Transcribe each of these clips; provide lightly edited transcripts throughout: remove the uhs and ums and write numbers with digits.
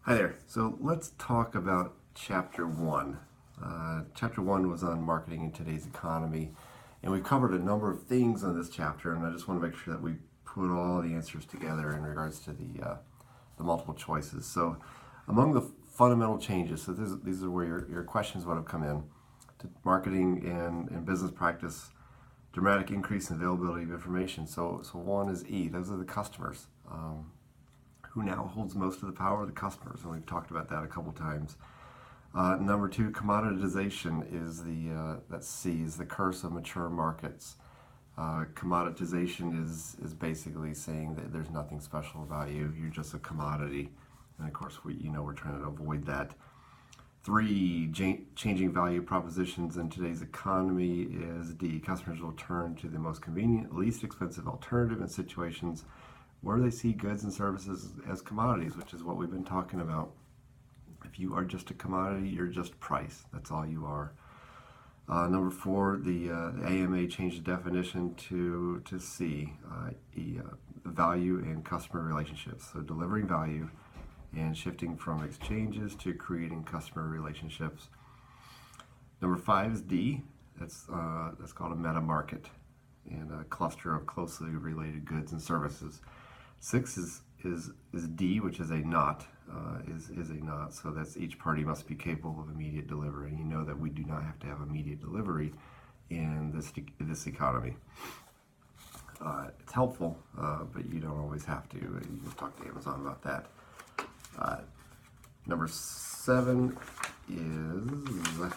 Hi there. So let's talk about Chapter 1. Chapter 1 was on marketing in today's economy, and we've covered a number of things on this chapter, and I just want to make sure that we put all the answers together in regards to the multiple choices. So among the fundamental changes, so these are where your questions would have come in, to marketing and business practice, dramatic increase in availability of information. So one is E, those are the customers. Who now holds most of the power? The customers, and we've talked about that a couple times. Number two, commoditization is that's C, is the curse of mature markets. Commoditization is basically saying that there's nothing special about you. You're just a commodity, and of course we're trying to avoid that. Three, changing value propositions in today's economy is D. Customers will turn to the most convenient, least expensive alternative in situations where they see goods and services as commodities, which is what we've been talking about. If you are just a commodity, you're just price. That's all you are. Number four, the AMA changed the definition to C, value and customer relationships. So delivering value and shifting from exchanges to creating customer relationships. Number five is D. That's called a meta market and a cluster of closely related goods and services. Six is D, which is a not, is a not. So that's each party must be capable of immediate delivery. And you know that we do not have to have immediate delivery in this economy. It's helpful, but you don't always have to. You can talk to Amazon about that. Number seven is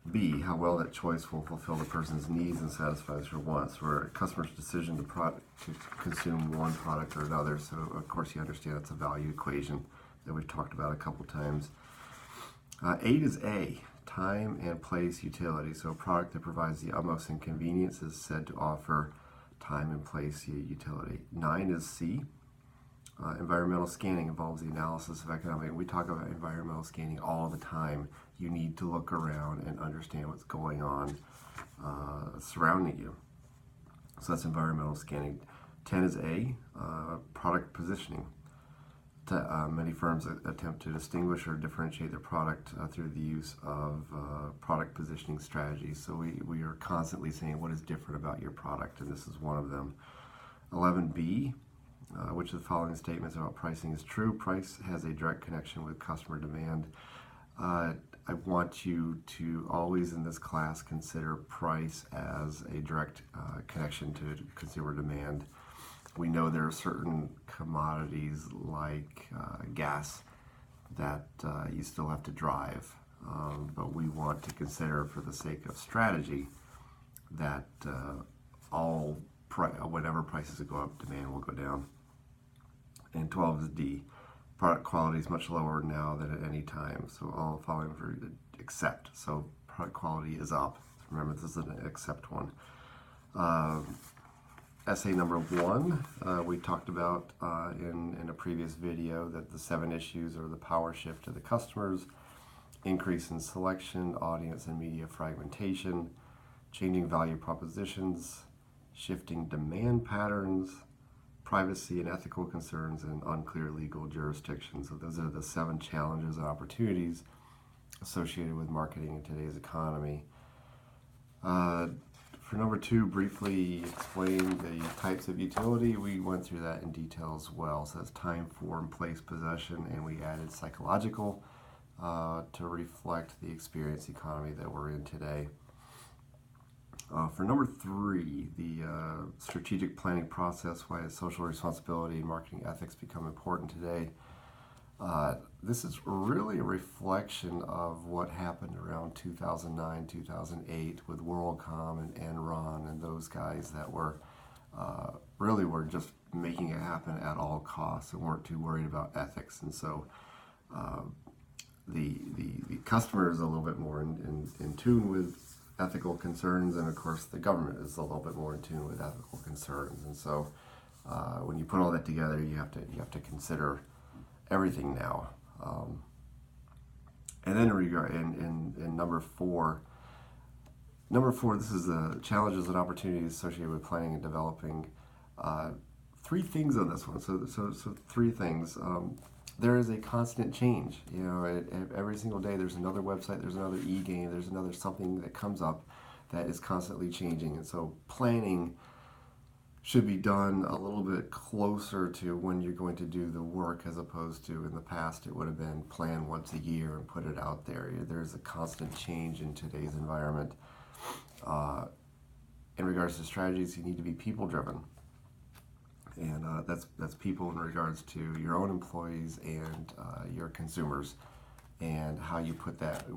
B, how well that choice will fulfill the person's needs and satisfies her wants, where a customer's decision to consume one product or another. So, of course, you understand it's a value equation that we've talked about a couple times. 8 is A, time and place utility. So a product that provides the utmost inconvenience is said to offer time and place utility. 9 is C. Environmental scanning involves the analysis of economic. We talk about environmental scanning all the time. You need to look around and understand what's going on surrounding you. So that's environmental scanning. 10 is A, product positioning. Many firms attempt to distinguish or differentiate their product through the use of product positioning strategies. So we are constantly saying what is different about your product, and this is one of them. 11B, which of the following statements about pricing is true? Price has a direct connection with customer demand. I want you to always in this class consider price as a direct connection to consumer demand. We know there are certain commodities like gas that you still have to drive, but we want to consider, for the sake of strategy, that whenever prices go up, demand will go down. And 12 is D. Product quality is much lower now than at any time. So all following for except. So product quality is up. Remember, this is an except one. Essay number 1, we talked about in a previous video that the 7 issues are the power shift to the customers, increase in selection, audience and media fragmentation, changing value propositions, shifting demand patterns, privacy and ethical concerns, and unclear legal jurisdictions. So those are the 7 challenges and opportunities associated with marketing in today's economy. For number 2, briefly explain the types of utility. We went through that in detail as well. So that's time, form, place, possession, and we added psychological to reflect the experience economy that we're in today. For number 3, the strategic planning process, why is social responsibility and marketing ethics become important today? This is really a reflection of what happened around 2009, 2008 with WorldCom and Enron and those guys that were just making it happen at all costs and weren't too worried about ethics. And so the customer is a little bit more in tune with ethical concerns, and of course the government is a little bit more in tune with ethical concerns. And so when you put all that together, you have to consider everything now. And then in number 4, this is the challenges and opportunities associated with planning and developing. 3 things on this one. So 3 things. there is a constant change. You know, every single day there's another website, there's another e-game, there's another something that comes up that is constantly changing. And so planning should be done a little bit closer to when you're going to do the work, as opposed to in the past it would have been plan once a year and put it out there. There's a constant change in today's environment. In regards to strategies, you need to be people driven, and that's people in regards to your own employees and your consumers, and how you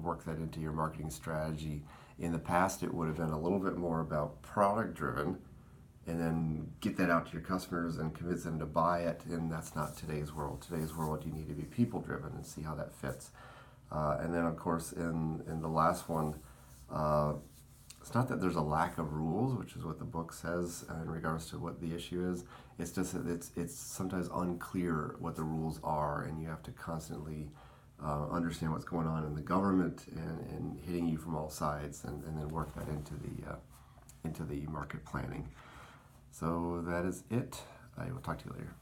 work that into your marketing strategy. In the past, it would have been a little bit more about product driven, and then get that out to your customers and convince them to buy it. And that's not today's world. Today's world, you need to be people driven and see how that fits. And then, of course, in the last one, it's not that there's a lack of rules, which is what the book says in regards to what the issue is. It's just that it's sometimes unclear what the rules are, and you have to constantly understand what's going on in the government and hitting you from all sides, and then work that into the market planning. So that is it. I will talk to you later.